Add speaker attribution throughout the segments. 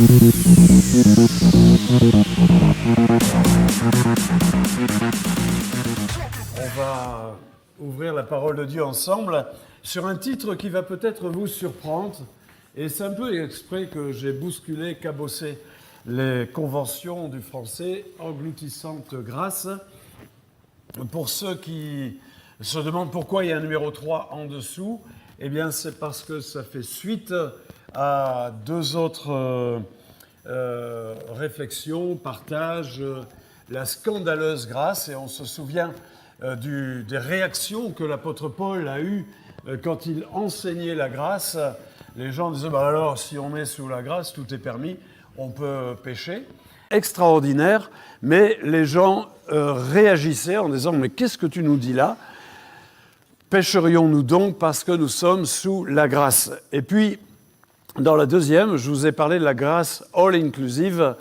Speaker 1: On va ouvrir la parole de Dieu ensemble sur un titre qui va peut-être vous surprendre. Et c'est un peu exprès que j'ai bousculé, cabossé les conventions du français, engloutissante grâce. Pour ceux qui se demandent pourquoi il y a un numéro 3 en dessous, eh bien c'est parce que ça fait suite à deux autres réflexions, partages, la scandaleuse grâce, et on se souvient des réactions que l'apôtre Paul a eues quand il enseignait la grâce. Les gens disaient, bah alors si on est sous la grâce, tout est permis, on peut pécher. Extraordinaire, mais les gens réagissaient en disant, mais qu'est-ce que tu nous dis là ? Pécherions-nous donc parce que nous sommes sous la grâce ? Et puis, dans la deuxième, je vous ai parlé de la grâce all-inclusive,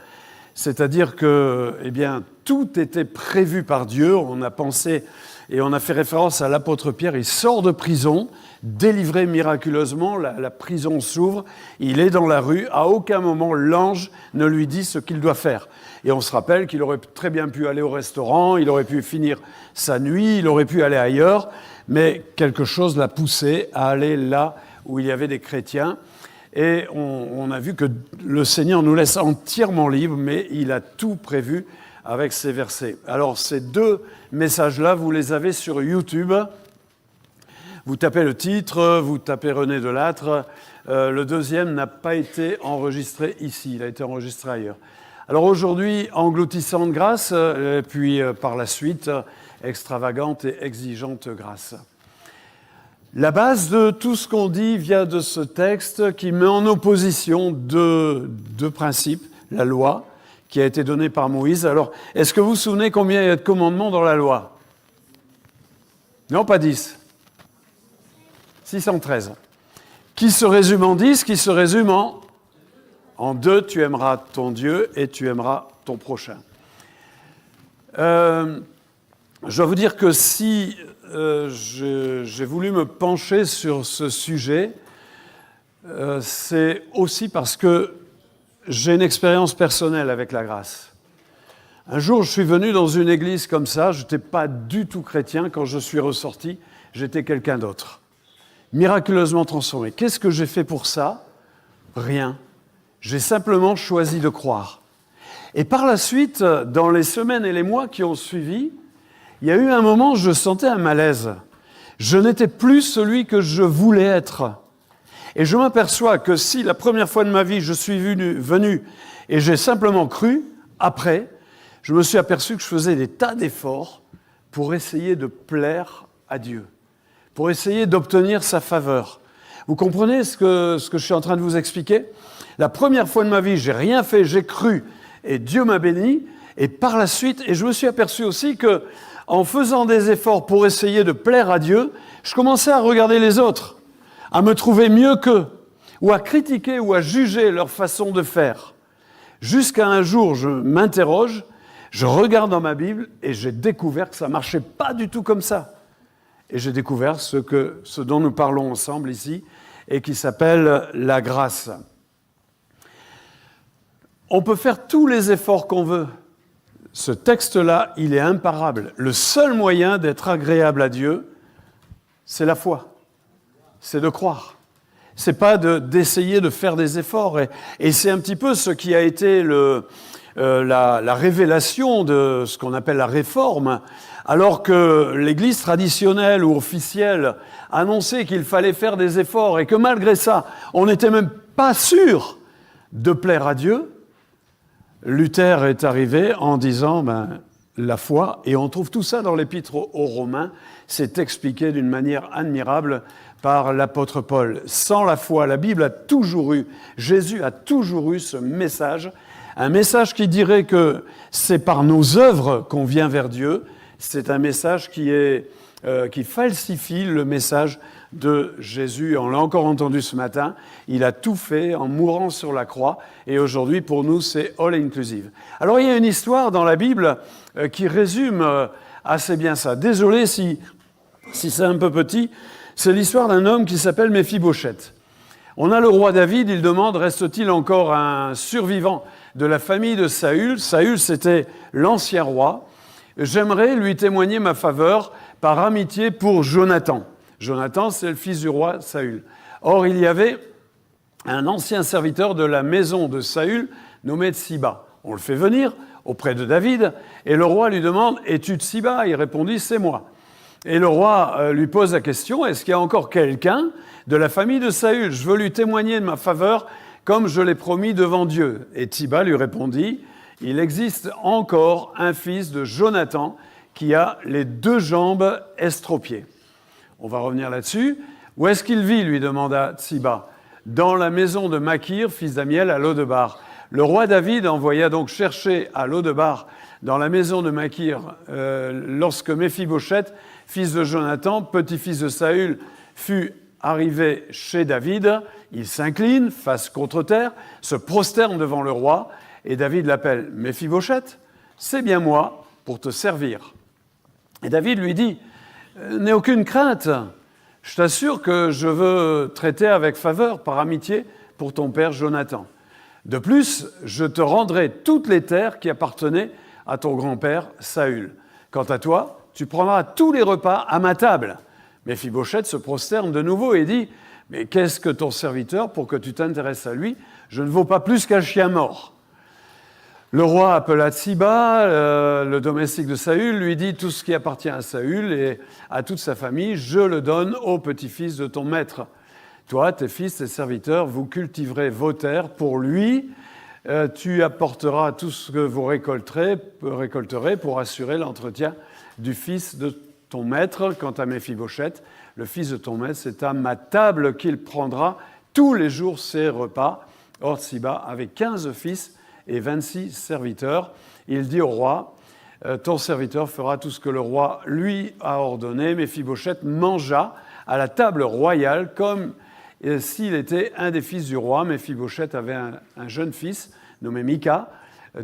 Speaker 1: c'est-à-dire que, eh bien, tout était prévu par Dieu. On a pensé et on a fait référence à l'apôtre Pierre. Il sort de prison, délivré miraculeusement, la prison s'ouvre, il est dans la rue. À aucun moment, l'ange ne lui dit ce qu'il doit faire. Et on se rappelle qu'il aurait très bien pu aller au restaurant, il aurait pu finir sa nuit, il aurait pu aller ailleurs, mais quelque chose l'a poussé à aller là où il y avait des chrétiens. Et on a vu que le Seigneur nous laisse entièrement libres, mais il a tout prévu avec ces versets. Alors, ces deux messages-là, vous les avez sur YouTube. Vous tapez le titre, vous tapez René Delattre. Le deuxième n'a pas été enregistré ici, il a été enregistré ailleurs. Alors aujourd'hui, engloutissante grâce, et puis par la suite, extravagante et exigeante grâce. La base de tout ce qu'on dit vient de ce texte qui met en opposition deux principes, la loi, qui a été donnée par Moïse. Alors, est-ce que vous vous souvenez combien il y a de commandements dans la loi ? Non, pas 10. 613. Qui se résume en 10, qui se résume en 2, tu aimeras ton Dieu et tu aimeras ton prochain. Je dois vous dire que si j'ai voulu me pencher sur ce sujet, c'est aussi parce que j'ai une expérience personnelle avec la grâce. Un jour, je suis venu dans une église comme ça, je n'étais pas du tout chrétien. Quand je suis ressorti, j'étais quelqu'un d'autre. Miraculeusement transformé. Qu'est-ce que j'ai fait pour ça ? Rien. J'ai simplement choisi de croire. Et par la suite, dans les semaines et les mois qui ont suivi, il y a eu un moment où je sentais un malaise. Je n'étais plus celui que je voulais être. Et je m'aperçois que si la première fois de ma vie, je suis venu et j'ai simplement cru, après, je me suis aperçu que je faisais des tas d'efforts pour essayer de plaire à Dieu, pour essayer d'obtenir sa faveur. Vous comprenez ce que je suis en train de vous expliquer ? La première fois de ma vie, j'ai rien fait, j'ai cru et Dieu m'a béni. Et par la suite, et je me suis aperçu aussi que en faisant des efforts pour essayer de plaire à Dieu, je commençais à regarder les autres, à me trouver mieux qu'eux, ou à critiquer ou à juger leur façon de faire. Jusqu'à un jour, je m'interroge, je regarde dans ma Bible et j'ai découvert que ça ne marchait pas du tout comme ça. Et j'ai découvert ce dont nous parlons ensemble ici et qui s'appelle la grâce. On peut faire tous les efforts qu'on veut. Ce texte-là, il est imparable. Le seul moyen d'être agréable à Dieu, c'est la foi. C'est de croire. C'est pas d'essayer de faire des efforts. Et c'est un petit peu ce qui a été la révélation de ce qu'on appelle la réforme. Alors que l'Église traditionnelle ou officielle annonçait qu'il fallait faire des efforts et que malgré ça, on n'était même pas sûr de plaire à Dieu, Luther est arrivé en disant la foi, et on trouve tout ça dans l'Épître aux Romains, c'est expliqué d'une manière admirable par l'apôtre Paul. Sans la foi, la Bible a toujours eu, Jésus a toujours eu ce message, un message qui dirait que c'est par nos œuvres qu'on vient vers Dieu. C'est un message qui falsifie le message de Jésus. On l'a encore entendu ce matin. Il a tout fait en mourant sur la croix. Et aujourd'hui, pour nous, c'est all inclusive. Alors, il y a une histoire dans la Bible qui résume assez bien ça. Désolé si c'est un peu petit. C'est l'histoire d'un homme qui s'appelle Méphibosheth. On a le roi David, il demande, reste-t-il encore un survivant de la famille de Saül? Saül, c'était l'ancien roi. J'aimerais lui témoigner ma faveur par amitié pour Jonathan. Jonathan, c'est le fils du roi Saül. Or, il y avait un ancien serviteur de la maison de Saül nommé Tsiba. On le fait venir auprès de David et le roi lui demande « Es-tu Tsiba ?» Il répondit « C'est moi ». Et le roi lui pose la question « Est-ce qu'il y a encore quelqu'un de la famille de Saül? Je veux lui témoigner de ma faveur comme je l'ai promis devant Dieu. » Et Tsiba lui répondit « Il existe encore un fils de Jonathan qui a les 2 jambes estropiées. » On va revenir là-dessus. « Où est-ce qu'il vit ?» lui demanda Tsiba. « Dans la maison de Makir, fils d'Amiel, à Lo-debar. » Le roi David envoya donc chercher à Lo-debar, dans la maison de Makir, lorsque Méphibosheth, fils de Jonathan, petit-fils de Saül, fut arrivé chez David. Il s'incline, face contre terre, se prosterne devant le roi, et David l'appelle « Méphibosheth, c'est bien moi pour te servir. » Et David lui dit « N'aie aucune crainte, je t'assure que je veux traiter avec faveur, par amitié, pour ton père Jonathan. De plus, je te rendrai toutes les terres qui appartenaient à ton grand-père Saül. Quant à toi, tu prendras tous les repas à ma table. » Méphibosheth se prosterne de nouveau et dit « Mais qu'est-ce que ton serviteur pour que tu t'intéresses à lui? Je ne vaux pas plus qu'un chien mort. » Le roi appela Tsiba, le domestique de Saül, lui dit « Tout ce qui appartient à Saül et à toute sa famille, je le donne au petit-fils de ton maître. Toi, tes fils, tes serviteurs, vous cultiverez vos terres pour lui. Tu apporteras tout ce que vous récolterez pour assurer l'entretien du fils de ton maître. Quant à Méphibosheth, le fils de ton maître, c'est à ma table qu'il prendra tous les jours ses repas. » Or, Tsiba avait 15 fils et 26 serviteurs. Il dit au roi, ton serviteur fera tout ce que le roi lui a ordonné. Méphibosheth mangea à la table royale comme s'il était un des fils du roi. Méphibosheth avait un jeune fils nommé Mika.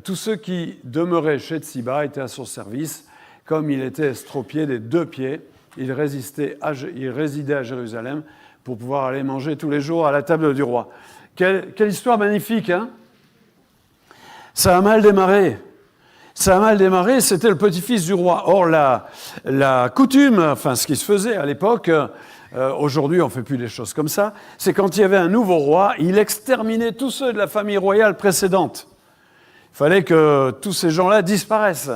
Speaker 1: Tous ceux qui demeuraient chez Tsiba étaient à son service. Comme il était estropié des 2 pieds, il résidait à Jérusalem pour pouvoir aller manger tous les jours à la table du roi. Quelle histoire magnifique, hein? Ça a mal démarré. Ça a mal démarré, c'était le petit-fils du roi. Or, la coutume, enfin ce qui se faisait à l'époque, aujourd'hui on ne fait plus des choses comme ça, c'est quand il y avait un nouveau roi, il exterminait tous ceux de la famille royale précédente. Il fallait que tous ces gens-là disparaissent.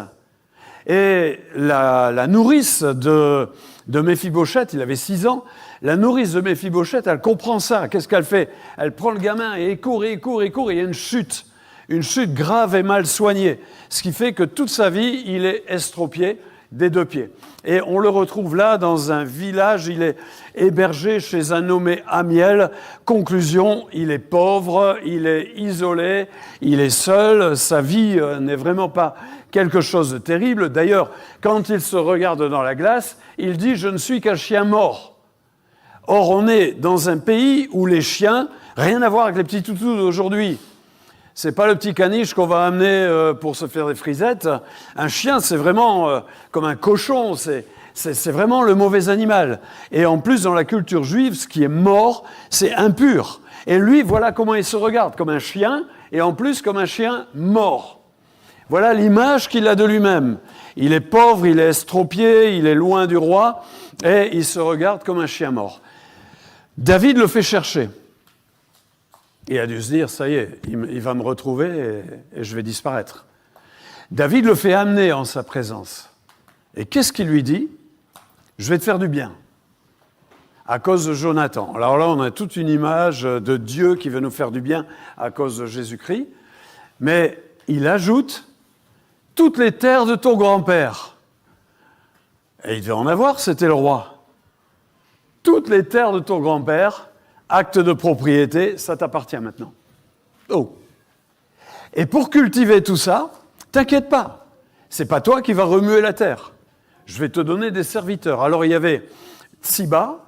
Speaker 1: Et la nourrice de Méphibosheth, il avait 6 ans, la nourrice de Méphibosheth, elle comprend ça. Qu'est-ce qu'elle fait? Elle prend le gamin et il court, et il y a une chute grave et mal soignée. Ce qui fait que toute sa vie, il est estropié des 2 pieds. Et on le retrouve là dans un village, il est hébergé chez un nommé Amiel. Conclusion, il est pauvre, il est isolé, il est seul, sa vie n'est vraiment pas quelque chose de terrible. D'ailleurs, quand il se regarde dans la glace, il dit « Je ne suis qu'un chien mort ». Or, on est dans un pays où les chiens, rien à voir avec les petits toutous d'aujourd'hui. C'est pas le petit caniche qu'on va amener pour se faire des frisettes. Un chien, c'est vraiment comme un cochon, c'est vraiment le mauvais animal. Et en plus, dans la culture juive, ce qui est mort, c'est impur. Et lui, voilà comment il se regarde, comme un chien, et en plus comme un chien mort. Voilà l'image qu'il a de lui-même. Il est pauvre, il est estropié, il est loin du roi, et il se regarde comme un chien mort. David le fait chercher. Il a dû se dire, ça y est, il va me retrouver et je vais disparaître. David le fait amener en sa présence. Et qu'est-ce qu'il lui dit? Je vais te faire du bien. À cause de Jonathan. Alors là, on a toute une image de Dieu qui veut nous faire du bien à cause de Jésus-Christ. Mais il ajoute, toutes les terres de ton grand-père. Et il devait en avoir, c'était le roi. Toutes les terres de ton grand-père, acte de propriété, ça t'appartient maintenant. Oh. Et pour cultiver tout ça, t'inquiète pas, c'est pas toi qui vas remuer la terre. Je vais te donner des serviteurs. Alors il y avait Tsiba,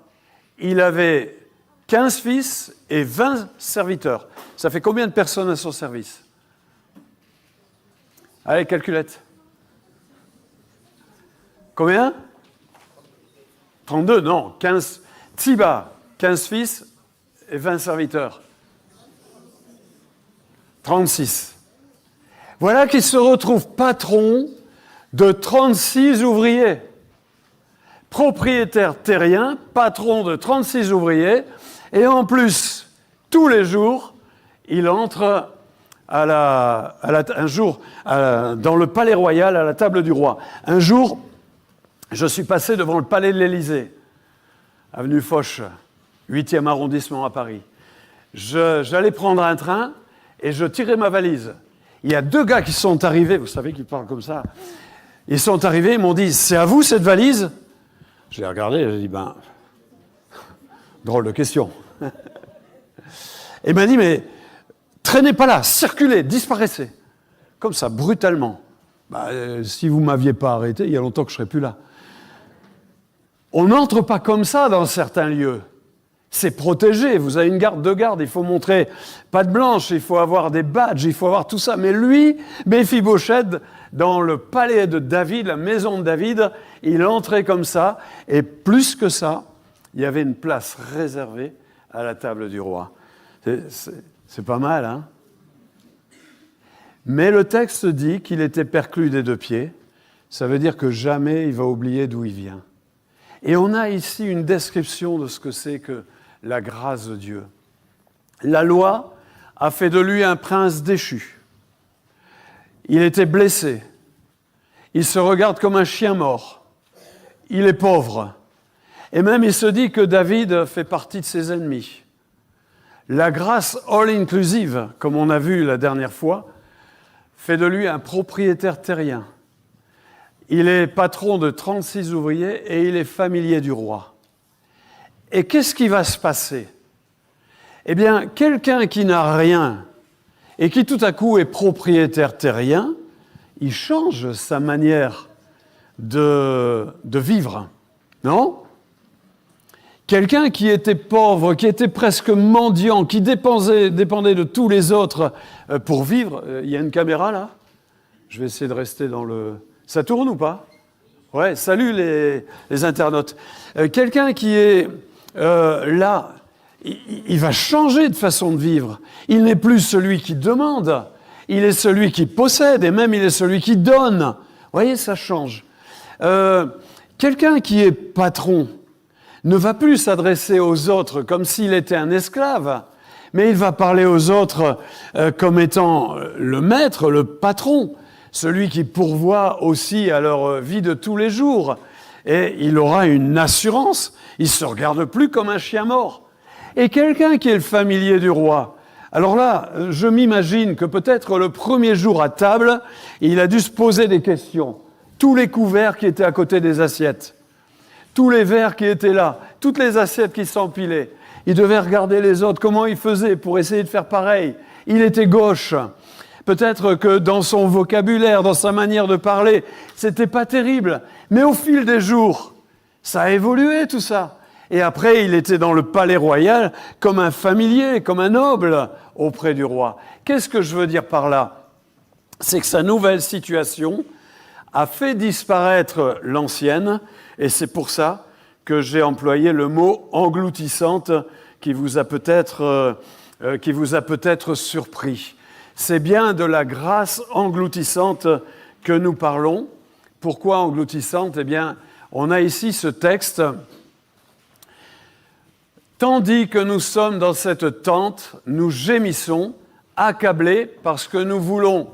Speaker 1: il avait 15 fils et 20 serviteurs. Ça fait combien de personnes à son service? Allez, calculette. Combien? 32, non, 15. Tsiba, 15 fils et 20 serviteurs. 36. Voilà qu'il se retrouve patron de 36 ouvriers. Propriétaire terrien, patron de 36 ouvriers, et en plus, tous les jours, il entre dans le palais royal à la table du roi. Un jour, je suis passé devant le palais de l'Élysée, avenue Foch, 8e arrondissement à Paris. J'allais prendre un train et je tirais ma valise. Il y a 2 gars qui sont arrivés, vous savez qu'ils parlent comme ça. Ils sont arrivés, ils m'ont dit « C'est à vous cette valise ?» J'ai regardé et j'ai dit « Ben, drôle de question. » Et il m'a dit « Mais traînez pas là, circulez, disparaissez. » Comme ça, brutalement. Si vous ne m'aviez pas arrêté, il y a longtemps que je ne serais plus là. On n'entre pas comme ça dans certains lieux. C'est protégé, vous avez une garde de garde, il faut montrer patte blanche, il faut avoir des badges, il faut avoir tout ça. Mais lui, Méphibosheth, dans le palais de David, la maison de David, il entrait comme ça, et plus que ça, il y avait une place réservée à la table du roi. C'est pas mal, hein? Mais le texte dit qu'il était perclus des 2 pieds, ça veut dire que jamais il va oublier d'où il vient. Et on a ici une description de ce que c'est que la grâce de Dieu. La loi a fait de lui un prince déchu. Il était blessé. Il se regarde comme un chien mort. Il est pauvre. Et même il se dit que David fait partie de ses ennemis. La grâce all-inclusive, comme on a vu la dernière fois, fait de lui un propriétaire terrien. Il est patron de 36 ouvriers et il est familier du roi. Et qu'est-ce qui va se passer? Eh bien, quelqu'un qui n'a rien et qui tout à coup est propriétaire terrien, il change sa manière de vivre, non? Quelqu'un qui était pauvre, qui était presque mendiant, qui dépendait de tous les autres pour vivre. Il y a une caméra là? Je vais essayer de rester dans le... Ça tourne ou pas? Ouais, salut les internautes. Quelqu'un qui est là, il va changer de façon de vivre. Il n'est plus celui qui demande, il est celui qui possède, et même il est celui qui donne. Vous voyez, ça change. Quelqu'un qui est patron ne va plus s'adresser aux autres comme s'il était un esclave, mais il va parler aux autres comme étant le maître, le patron, celui qui pourvoit aussi à leur vie de tous les jours. Et il aura une assurance, il ne se regarde plus comme un chien mort. Et quelqu'un qui est le familier du roi, alors là, je m'imagine que peut-être le premier jour à table, il a dû se poser des questions. Tous les couverts qui étaient à côté des assiettes, tous les verres qui étaient là, toutes les assiettes qui s'empilaient. Il devait regarder les autres, comment ils faisaient pour essayer de faire pareil. Il était gauche. Peut-être que dans son vocabulaire, dans sa manière de parler, c'était pas terrible. Mais au fil des jours, ça a évolué tout ça. Et après, il était dans le palais royal comme un familier, comme un noble auprès du roi. Qu'est-ce que je veux dire par là? C'est que sa nouvelle situation a fait disparaître l'ancienne, et c'est pour ça que j'ai employé le mot engloutissante qui vous a peut-être surpris. C'est bien de la grâce engloutissante que nous parlons. Pourquoi engloutissante? Eh bien, on a ici ce texte. Tandis que nous sommes dans cette tente, nous gémissons, accablés, parce que nous voulons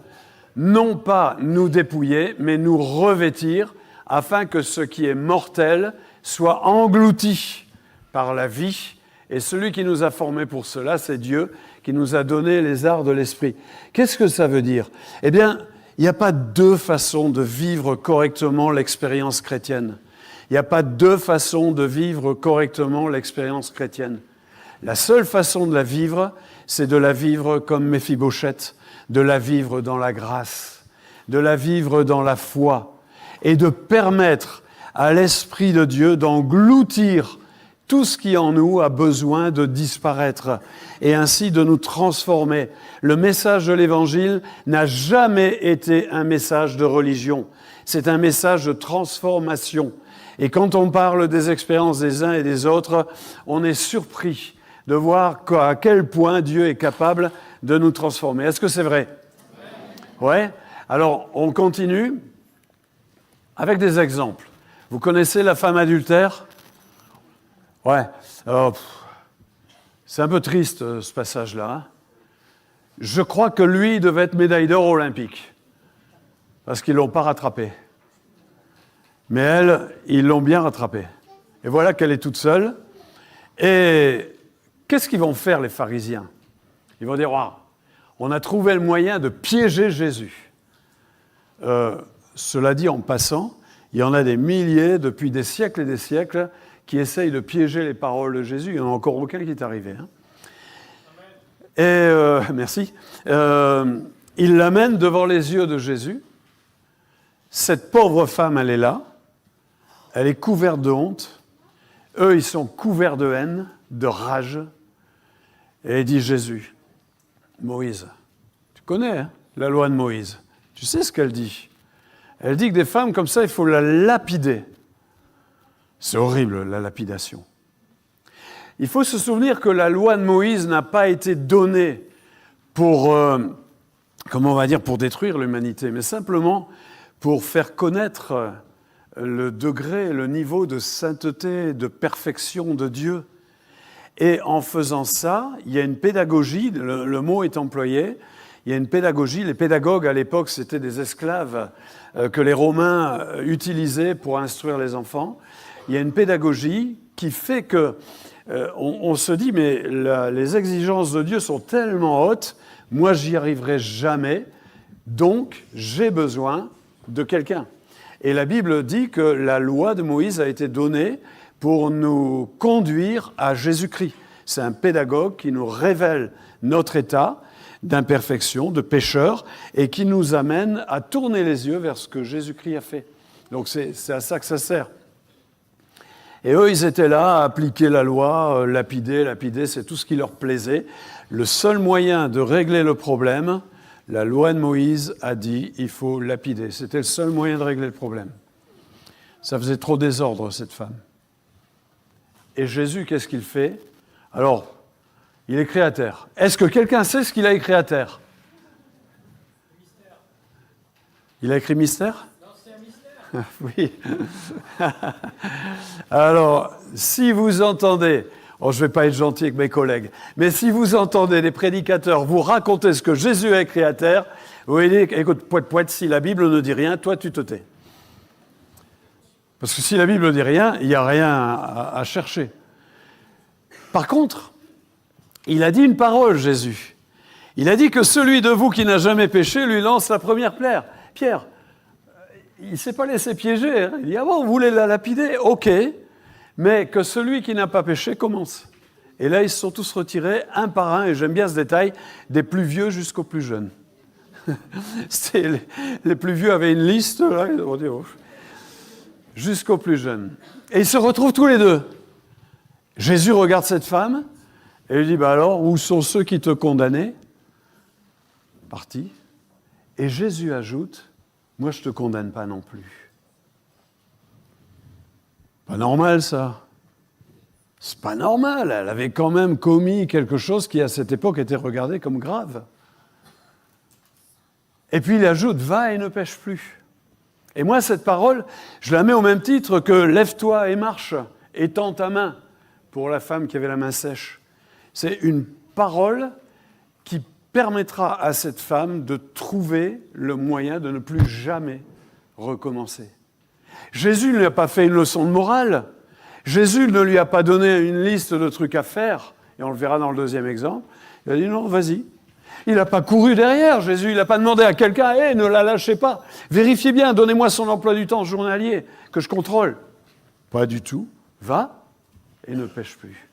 Speaker 1: non pas nous dépouiller, mais nous revêtir, afin que ce qui est mortel soit englouti par la vie. Et celui qui nous a formés pour cela, c'est Dieu, qui nous a donné les arts de l'esprit. Qu'est-ce que ça veut dire? Eh bien, il n'y a pas 2 façons de vivre correctement l'expérience chrétienne. Il n'y a pas 2 façons de vivre correctement l'expérience chrétienne. La seule façon de la vivre, c'est de la vivre comme Méphibosheth, de la vivre dans la grâce, de la vivre dans la foi, et de permettre à l'Esprit de Dieu d'engloutir tout ce qui en nous a besoin de disparaître et ainsi de nous transformer. Le message de l'Évangile n'a jamais été un message de religion. C'est un message de transformation. Et quand on parle des expériences des uns et des autres, on est surpris de voir à quel point Dieu est capable de nous transformer. Est-ce que c'est vrai? Ouais. Alors, on continue avec des exemples. Vous connaissez la femme adultère? Ouais. C'est un peu triste, ce passage-là. Hein. Je crois que lui devait être médaille d'or olympique, parce qu'ils ne l'ont pas rattrapé. Mais elle, ils l'ont bien rattrapée. Et voilà qu'elle est toute seule. Et qu'est-ce qu'ils vont faire, les pharisiens? Ils vont dire, wow, on a trouvé le moyen de piéger Jésus. Cela dit, en passant, il y en a des milliers, depuis des siècles et des siècles, qui essayent de piéger les paroles de Jésus. Il n'y en a encore aucun qui est arrivé. Hein. Et, merci. Il l'amène devant les yeux de Jésus. Cette pauvre femme, elle est là. Elle est couverte de honte. Eux, ils sont couverts de haine, de rage. Et il dit, Jésus, Moïse, tu connais hein, la loi de Moïse. Tu sais ce qu'elle dit? Elle dit que des femmes comme ça, il faut la lapider. C'est horrible, la lapidation. Il faut se souvenir que la loi de Moïse n'a pas été donnée pour, comment on va dire, pour détruire l'humanité, mais simplement pour faire connaître le degré, le niveau de sainteté, de perfection de Dieu. Et en faisant ça, il y a une pédagogie, le mot est employé, il y a une pédagogie. Les pédagogues, à l'époque, c'était des esclaves que les Romains utilisaient pour instruire les enfants. Il y a une pédagogie qui fait que on se dit, mais les exigences de Dieu sont tellement hautes, moi, j'y arriverai jamais, donc j'ai besoin de quelqu'un. Et la Bible dit que la loi de Moïse a été donnée pour nous conduire à Jésus-Christ. C'est un pédagogue qui nous révèle notre état d'imperfection, de pécheur, et qui nous amène à tourner les yeux vers ce que Jésus-Christ a fait. Donc c'est à ça que ça sert. Et eux, ils étaient là à appliquer la loi, lapider, c'est tout ce qui leur plaisait. Le seul moyen de régler le problème, la loi de Moïse a dit, il faut lapider. C'était le seul moyen de régler le problème. Ça faisait trop désordre, cette femme. Et Jésus, qu'est-ce qu'il fait? Alors, il écrit à terre. Est-ce que quelqu'un sait ce qu'il a écrit à terre? Mystère. Il a écrit mystère? Non, c'est un mystère. Oui. Alors, si vous entendez, je ne vais pas être gentil avec mes collègues, mais si vous entendez des prédicateurs vous raconter ce que Jésus a écrit à terre, vous voyez, écoute, poète, si la Bible ne dit rien, toi tu te tais. Parce que si la Bible ne dit rien, il n'y a rien à chercher. Par contre, il a dit une parole, Jésus. Il a dit que celui de vous qui n'a jamais péché lui lance la première pierre. Il ne s'est pas laissé piéger. Hein. Il dit, ah bon, vous voulez la lapider? Ok. Mais que celui qui n'a pas péché commence. Et là, ils se sont tous retirés, un par un, et j'aime bien ce détail, des plus vieux jusqu'aux plus jeunes. Les plus vieux avaient une liste, là, jusqu'aux plus jeunes. Et ils se retrouvent tous les deux. Jésus regarde cette femme, et lui dit, bah alors, où sont ceux qui te condamnaient? Parti. Et Jésus ajoute, moi je ne te condamne pas non plus. Pas normal ça. C'est pas normal. Elle avait quand même commis quelque chose qui à cette époque était regardé comme grave. Et puis il ajoute, va et ne pêche plus. Et moi cette parole, je la mets au même titre que lève-toi et marche, étends ta main pour la femme qui avait la main sèche. C'est une parole qui permettra à cette femme de trouver le moyen de ne plus jamais recommencer. Jésus ne lui a pas fait une leçon de morale. Jésus ne lui a pas donné une liste de trucs à faire, et on le verra dans le deuxième exemple. Il a dit non, vas-y. Il n'a pas couru derrière, Jésus. Il n'a pas demandé à quelqu'un, hey, ne la lâchez pas. Vérifiez bien, donnez-moi son emploi du temps journalier, que je contrôle. Pas du tout. Va et ne pêche plus.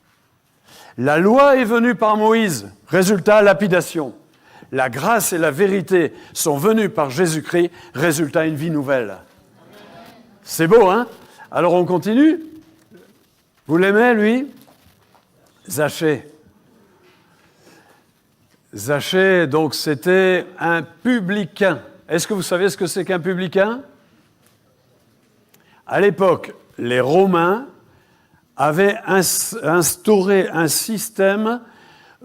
Speaker 1: La loi est venue par Moïse. Résultat, lapidation. La grâce et la vérité sont venues par Jésus-Christ. Résultat, une vie nouvelle. C'est beau, hein? Alors on continue. Vous l'aimez, lui? Zachée. Zachée, donc, c'était un publicain. Est-ce que vous savez ce que c'est qu'un publicain? À l'époque, les Romains avait instauré un système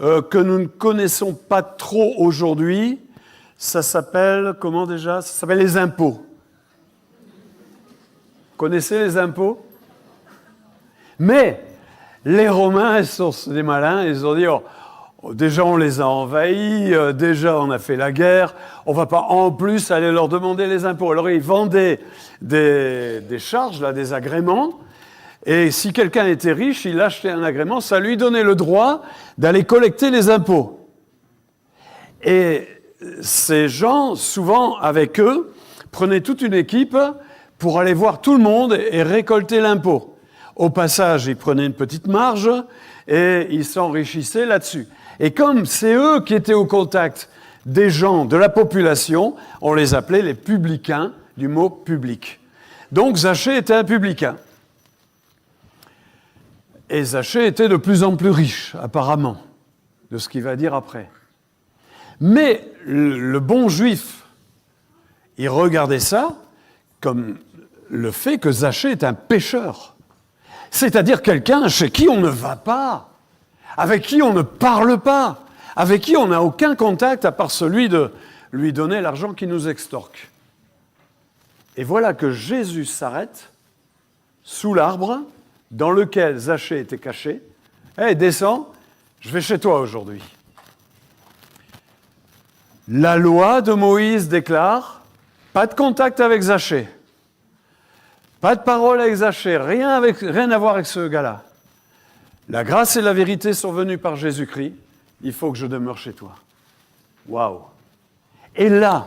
Speaker 1: que nous ne connaissons pas trop aujourd'hui. Ça s'appelle, comment déjà? Ça s'appelle les impôts. Vous connaissez les impôts? Mais les Romains, ils sont des malins, ils ont dit, déjà on les a envahis, déjà on a fait la guerre, on ne va pas en plus aller leur demander les impôts. Alors ils vendaient des charges, là, des agréments, et si quelqu'un était riche, il achetait un agrément, ça lui donnait le droit d'aller collecter les impôts. Et ces gens, souvent avec eux, prenaient toute une équipe pour aller voir tout le monde et récolter l'impôt. Au passage, ils prenaient une petite marge et ils s'enrichissaient là-dessus. Et comme c'est eux qui étaient au contact des gens, de la population, on les appelait les publicains, du mot public. Donc Zachée était un publicain. Et Zachée était de plus en plus riche, apparemment, de ce qu'il va dire après. Mais le bon juif, il regardait ça comme le fait que Zachée est un pécheur. C'est-à-dire quelqu'un chez qui on ne va pas, avec qui on ne parle pas, avec qui on n'a aucun contact à part celui de lui donner l'argent qui nous extorque. Et voilà que Jésus s'arrête sous l'arbre dans lequel Zachée était caché. « Hé, descends, je vais chez toi aujourd'hui. » La loi de Moïse déclare « Pas de contact avec Zachée. Pas de parole avec Zachée, rien à voir avec ce gars-là. La grâce et la vérité sont venues par Jésus-Christ. Il faut que je demeure chez toi. » Waouh! Et là,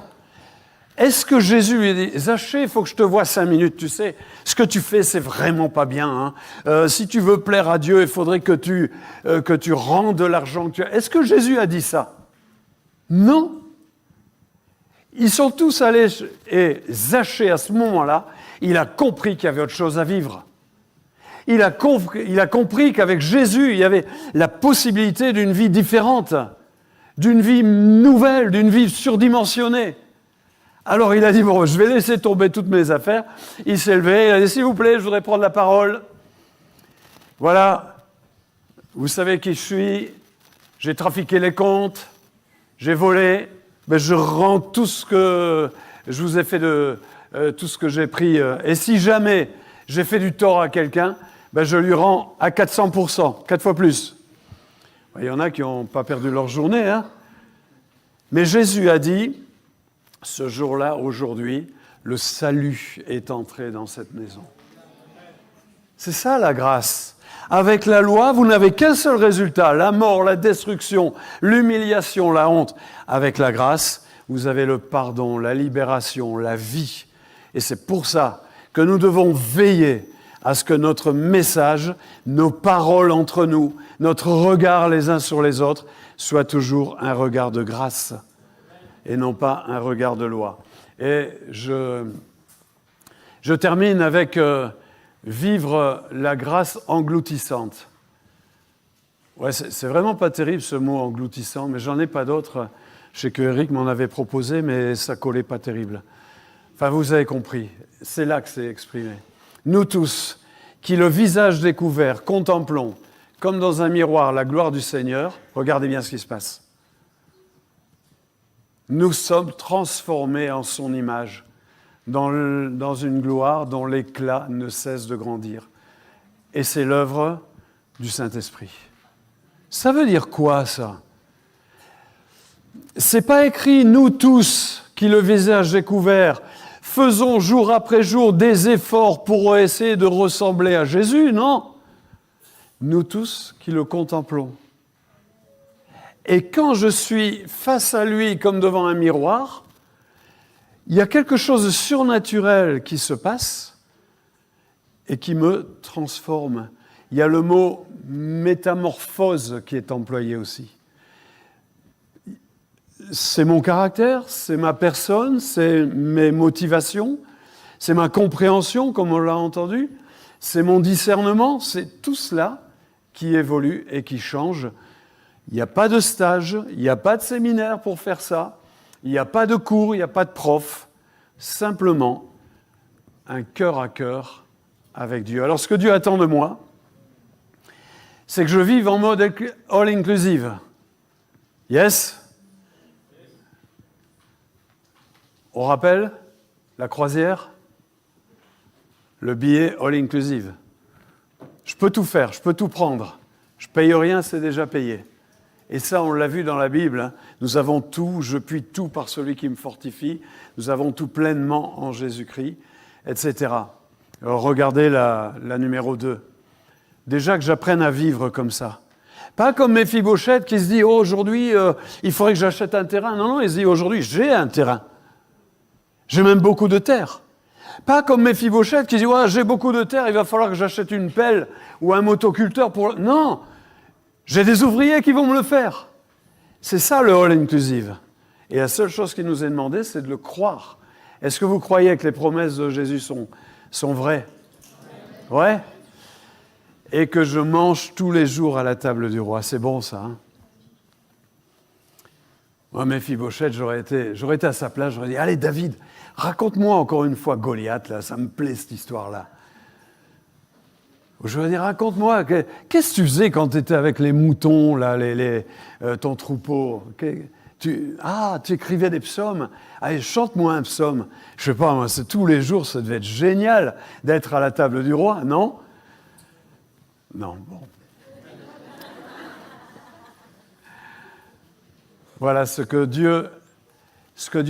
Speaker 1: est-ce que Jésus lui dit « Zachée, il faut que je te voie 5 minutes, tu sais, ce que tu fais, c'est vraiment pas bien. Hein. Si tu veux plaire à Dieu, il faudrait que tu rendes l'argent que tu as. » Est-ce que Jésus a dit ça? Non. Ils sont tous allés, et Zachée, à ce moment-là, il a compris qu'il y avait autre chose à vivre. Il a compris qu'avec Jésus, il y avait la possibilité d'une vie différente, d'une vie nouvelle, d'une vie surdimensionnée. Alors il a dit, bon, je vais laisser tomber toutes mes affaires. Il s'est levé, il a dit, s'il vous plaît, je voudrais prendre la parole. Voilà, vous savez qui je suis, j'ai trafiqué les comptes, j'ai volé, mais je rends tout ce que je vous ai fait tout ce que j'ai pris. Et si jamais j'ai fait du tort à quelqu'un, je lui rends à 400%, 4 fois plus. Il y en a qui n'ont pas perdu leur journée. Hein. Mais Jésus a dit, ce jour-là, aujourd'hui, le salut est entré dans cette maison. C'est ça la grâce. Avec la loi, vous n'avez qu'un seul résultat, la mort, la destruction, l'humiliation, la honte. Avec la grâce, vous avez le pardon, la libération, la vie. Et c'est pour ça que nous devons veiller à ce que notre message, nos paroles entre nous, notre regard les uns sur les autres, soit toujours un regard de grâce et non pas un regard de loi. Et je termine avec vivre la grâce engloutissante. Ouais, c'est vraiment pas terrible ce mot engloutissant, mais j'en ai pas d'autres. Je sais que Eric m'en avait proposé, mais ça collait pas terrible. Enfin, vous avez compris, c'est là que c'est exprimé. Nous tous, qui le visage découvert, contemplons, comme dans un miroir, la gloire du Seigneur, regardez bien ce qui se passe. Nous sommes transformés en son image, dans une gloire dont l'éclat ne cesse de grandir. Et c'est l'œuvre du Saint-Esprit. Ça veut dire quoi, ça? C'est pas écrit « Nous tous, qui le visage découvert, faisons jour après jour des efforts pour essayer de ressembler à Jésus », non. Nous tous qui le contemplons. Et quand je suis face à lui comme devant un miroir, il y a quelque chose de surnaturel qui se passe et qui me transforme. Il y a le mot métamorphose qui est employé aussi. C'est mon caractère, c'est ma personne, c'est mes motivations, c'est ma compréhension, comme on l'a entendu, c'est mon discernement, c'est tout cela qui évolue et qui change. Il n'y a pas de stage, il n'y a pas de séminaire pour faire ça, il n'y a pas de cours, il n'y a pas de prof, simplement un cœur à cœur avec Dieu. Alors ce que Dieu attend de moi, c'est que je vive en mode all inclusive. Yes? On rappelle la croisière? Le billet all inclusive. Je peux tout faire, je peux tout prendre. Je paye rien, c'est déjà payé. Et ça, on l'a vu dans la Bible. Hein. Nous avons tout, je puis tout par celui qui me fortifie. Nous avons tout pleinement en Jésus-Christ, etc. Alors, regardez la numéro 2. Déjà que j'apprenne à vivre comme ça. Pas comme Méphibosheth qui se dit oh, « aujourd'hui, il faudrait que j'achète un terrain ». Non, il se dit « aujourd'hui, j'ai un terrain. J'ai même beaucoup de terre ». Pas comme Méphibosheth qui dit ouais, « j'ai beaucoup de terre, il va falloir que j'achète une pelle ou un motoculteur pour… » Non, j'ai des ouvriers qui vont me le faire. C'est ça le all inclusive. Et la seule chose qui nous est demandée, c'est de le croire. Est-ce que vous croyez que les promesses de Jésus sont vraies? Ouais. Et que je mange tous les jours à la table du roi. C'est bon ça, hein? Moi, Méphibosheth, j'aurais été à sa place, j'aurais dit « Allez, David, raconte-moi encore une fois Goliath, là, ça me plaît cette histoire-là. » Je veux dire, raconte-moi, qu'est-ce que tu faisais quand tu étais avec les moutons, là, ton troupeau? Tu écrivais des psaumes? Allez, chante-moi un psaume. Je sais pas, moi, c'est tous les jours, ça devait être génial d'être à la table du roi, non? Non, bon. Voilà, ce que Dieu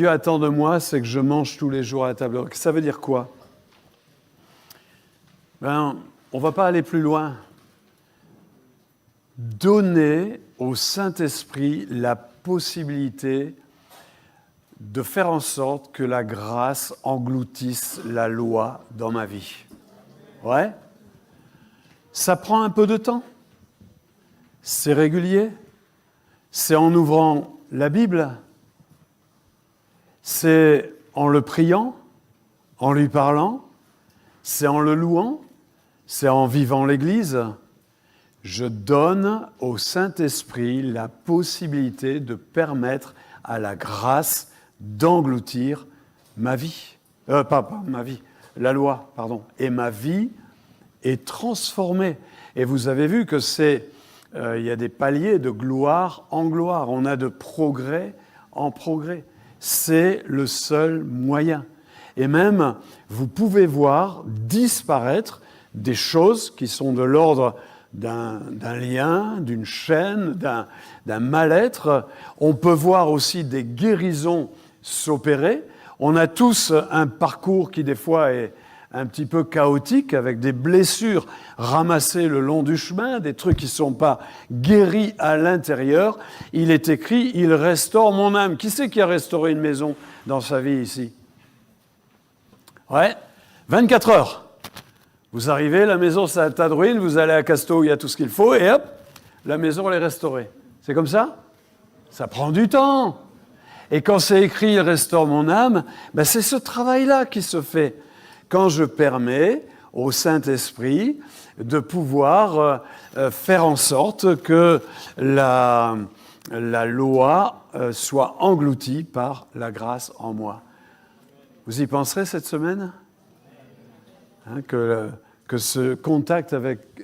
Speaker 1: attend de moi, c'est que je mange tous les jours à la table. Ça veut dire quoi? On ne va pas aller plus loin. Donner au Saint-Esprit la possibilité de faire en sorte que la grâce engloutisse la loi dans ma vie. Ouais? Ça prend un peu de temps. C'est régulier. C'est en ouvrant la Bible, c'est en le priant, en lui parlant, c'est en le louant, c'est en vivant l'Église. Je donne au Saint-Esprit la possibilité de permettre à la grâce d'engloutir ma vie. Pas ma vie, la loi, pardon. Et ma vie est transformée. Et vous avez vu que il y a des paliers de gloire en gloire. On a de progrès en progrès. C'est le seul moyen. Et même, vous pouvez voir disparaître des choses qui sont de l'ordre d'un lien, d'une chaîne, d'un mal-être. On peut voir aussi des guérisons s'opérer. On a tous un parcours qui, des fois, est un petit peu chaotique, avec des blessures ramassées le long du chemin, des trucs qui ne sont pas guéris à l'intérieur. Il est écrit, il restaure mon âme. Qui c'est qui a restauré une maison dans sa vie ici? Ouais, 24 heures. Vous arrivez, la maison c'est un tas de ruines, vous allez à Casto, il y a tout ce qu'il faut, et hop, la maison elle est restaurée. C'est comme ça? Ça prend du temps. Et quand c'est écrit, il restaure mon âme, c'est ce travail-là qui se fait. Quand je permets au Saint-Esprit de pouvoir faire en sorte que la loi soit engloutie par la grâce en moi. Vous y penserez cette semaine? Hein, que ce contact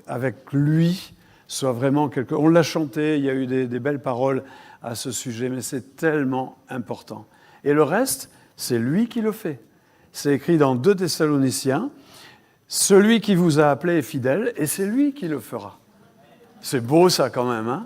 Speaker 1: avec lui soit vraiment quelque... On l'a chanté, il y a eu des belles paroles à ce sujet, mais c'est tellement important. Et le reste, c'est lui qui le fait. C'est écrit dans 2 Thessaloniciens, « Celui qui vous a appelé est fidèle, et c'est lui qui le fera. » C'est beau ça quand même, hein?